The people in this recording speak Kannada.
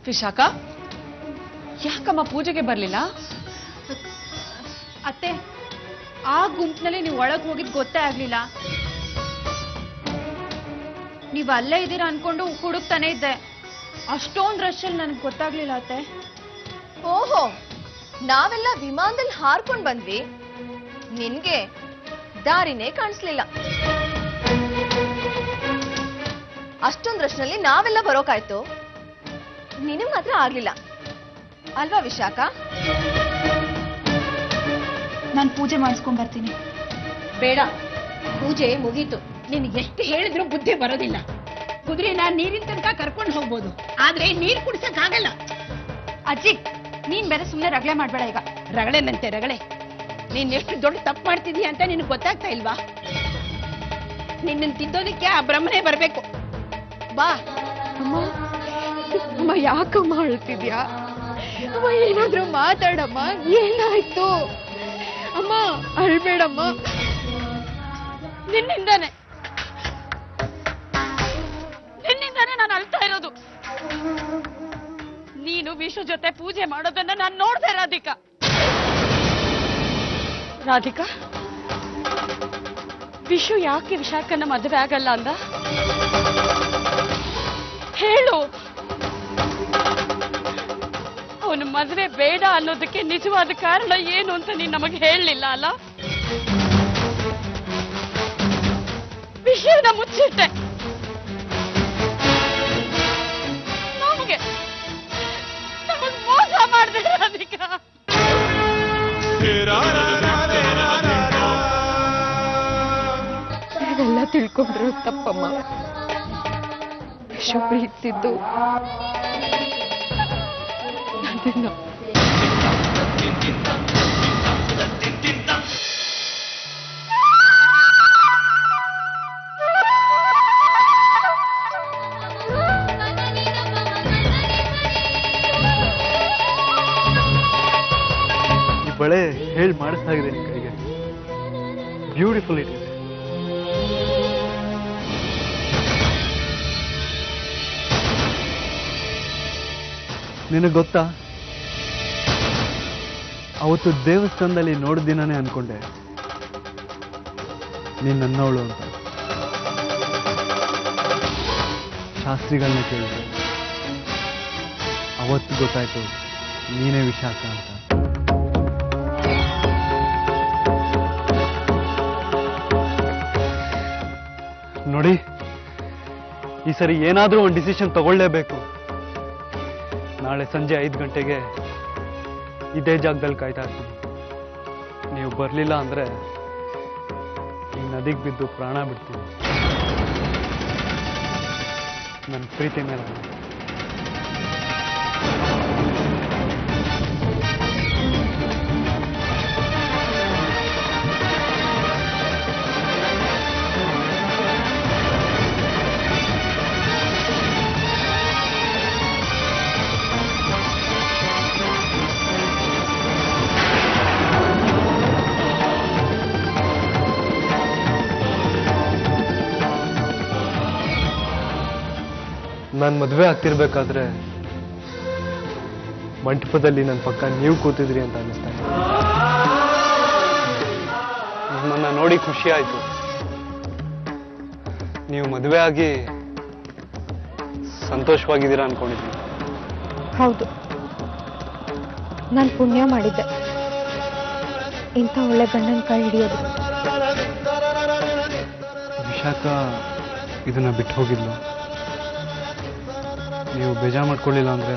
ವಿಶಾಖ, ಯಾಕಮ್ಮ ಪೂಜೆಗೆ ಬರ್ಲಿಲ್ಲ? ಅತ್ತೆ, ಆ ಗುಂಪಿನಲ್ಲಿ ನೀವು ಒಳಗೆ ಹೋಗಿದ್ ಗೊತ್ತೇ ಆಗ್ಲಿಲ್ಲ. ನೀವು ಅಲ್ಲೇ ಇದ್ದೀರಾ ಅನ್ಕೊಂಡು ಹುಡುಕ್ತಾನೆ ಇದ್ದೆ. ಅಷ್ಟೊಂದು ರಶಲ್ಲಿ ನನಗೆ ಗೊತ್ತಾಗ್ಲಿಲ್ಲ ಅತ್ತೆ. ಓಹೋ, ನಾವೆಲ್ಲ ವಿಮಾನದಲ್ಲಿ ಹಾರ್ಕೊಂಡ್ ಬಂದ್ವಿ, ನಿನ್ಗೆ ದಾರಿನೇ ಕಾಣಿಸ್ಲಿಲ್ಲ. ಅಷ್ಟೊಂದ್ ರಶ್ನಲ್ಲಿ ನಾವೆಲ್ಲ ಬರೋಕಾಯ್ತು, ನಿನಗ್ ಮಾತ್ರ ಆಗ್ಲಿಲ್ಲ ಅಲ್ವಾ ವಿಶಾಖ? ನಾನು ಪೂಜೆ ಮಾಡಿಸ್ಕೊಂಡ್ ಬರ್ತೀನಿ. ಬೇಡ, ಪೂಜೆ ಮುಗೀತು. ನಿನಗೆ ಎಷ್ಟು ಹೇಳಿದ್ರು ಬುದ್ಧಿ ಬರೋದಿಲ್ಲ. ಕುದುರೆನ ನೀರಿನ ತನಕ ಕರ್ಕೊಂಡು ಹೋಗ್ಬೋದು, ಆದ್ರೆ ನೀರ್ ಕುಡಿಸಕ್ ಆಗಲ್ಲ. ಅಜ್ಜಿ, ನೀನ್ ಬೇರೆ ಸುಮ್ಮನೆ ರಗಳೆ ಮಾಡ್ಬೇಡ ಈಗ. ರಗಳೆನಂತೆ ರಗಳೆ. ನೀನ್ ಎಷ್ಟು ದೊಡ್ಡ ತಪ್ಪು ಮಾಡ್ತಿದೀಯ ಅಂತ ನಿನಗೆ ಗೊತ್ತಾಗ್ತಾ ಇಲ್ವಾ? ನಿನ್ನ ತಿದ್ದೋದಕ್ಕೆ ಆ ಬ್ರಹ್ಮನೇ ಬರ್ಬೇಕು. ಬಾ. ಅಮ್ಮ, ಅಮ್ಮ ಯಾಕಮ್ಮ ಅಳ್ತಿದ್ಯಾ? ಅಮ್ಮ ಏನಾದ್ರೂ ಮಾತಾಡಮ್ಮ, ಏನಾಯ್ತು? ಅಮ್ಮ ಅಳ್ಬೇಡಮ್ಮ. ನಿನ್ನಿಂದಾನೆ ನಾನು ಅಳ್ತಾ ಇರೋದು. ನೀನು ವಿಶು ಜೊತೆ ಪೂಜೆ ಮಾಡೋದನ್ನ ನಾನು ನೋಡ್ದೆ ರಾಧಿಕಾ. ರಾಧಿಕಾ, ವಿಶು ಯಾಕೆ ವಿಶಾಖನ ಮದುವೆ ಆಗಲ್ಲ ಅಂದ? ಹೇಳು. ಅವನು ಮದುವೆ ಬೇಡ ಅನ್ನೋದಕ್ಕೆ ನಿಜವಾದ ಕಾರಣ ಏನು ಅಂತ ನೀನ್ ನಮಗೆ ಹೇಳಲಿಲ್ಲ ಅಲ್ಲ? ವಿಷಯನ ಮುಚ್ಚಿಟ್ಟೆ. ನಮಗ್ ಮೋಸ ಮಾಡಿದೆ ರಾಧಿಕಾ. ಎಲ್ಲ ತಿಳ್ಕೊಂಡ್ರು ತಪ್ಪಮ್ಮ. ವಿಷ ಪ್ರೀತಿದ್ದು ಅದನ್ನ ಬಳೆ ಹೇಳಿ ಮಾಡಿಸ್ತಾ ಇದೆ ನಿನ್ ಕೈಗೆ. ಬ್ಯೂಟಿಫುಲ್ ಇಟ್ ಇದೆ. ನಿನಗೆ ಗೊತ್ತಾ, ಅವತ್ತು ದೇವಸ್ಥಾನದಲ್ಲಿ ನೋಡಿದ ದಿನನೇ ಅನ್ಕೊಂಡೆ ನೀನ್ ನನ್ನವಳು ಅಂತ. ಶಾಸ್ತ್ರಿಗಳನ್ನ ಕೇಳಿದೆ, ಅವತ್ತು ಗೊತ್ತಾಯ್ತು ನೀನೇ ವಿಶಾಖ ಅಂತ. ನೋಡಿ, ಈ ಸರಿ ಏನಾದ್ರೂ ಒಂದು ಡಿಸಿಷನ್ ತಗೊಳ್ಳೇಬೇಕು. ನಾಳೆ ಸಂಜೆ 5 ಗಂಟೆಗೆ ಇದೇ ಜಾಗದಲ್ಲಿ ಕಾಯ್ತಾ ಇರ್ತೀನಿ. ನೀವು ಬರಲಿಲ್ಲ ಅಂದ್ರೆ ಈ ನದಿಗೆ ಬಿದ್ದು ಪ್ರಾಣ ಬಿಡ್ತೀನಿ. ನನ್ನ ಪ್ರೀತಿ ಮೇಲೆ ನಾನು ಮದುವೆ ಆಗ್ತಿರ್ಬೇಕಾದ್ರೆ ಮಂಟಪದಲ್ಲಿ ನನ್ನ ಪಕ್ಕ ನೀವು ಕೂತಿದ್ರಿ ಅಂತ ಅನ್ನಿಸ್ತಾ ಇದೆ. ನಿಮ್ಮನ್ನ ನೋಡಿ ಖುಷಿ ಆಯ್ತು. ನೀವು ಮದುವೆ ಆಗಿ ಸಂತೋಷವಾಗಿದ್ದೀರಾ ಅನ್ಕೊಂಡಿದ್ದೀನಿ. ಹೌದು, ನಾನು ಪುಣ್ಯ ಮಾಡಿದ್ದೆ ಇಂಥ ಒಳ್ಳೆ ಗಂಡನ ಕೈ ಹಿಡಿಯೋದು. ವಿಶಾಖ ಇದನ್ನ ಬಿಟ್ಟು ಹೋಗಿದ್ಲು. ನೀವು ಬೇಜಾರು ಮಾಡ್ಕೊಳ್ಳಿಲ್ಲ ಅಂದ್ರೆ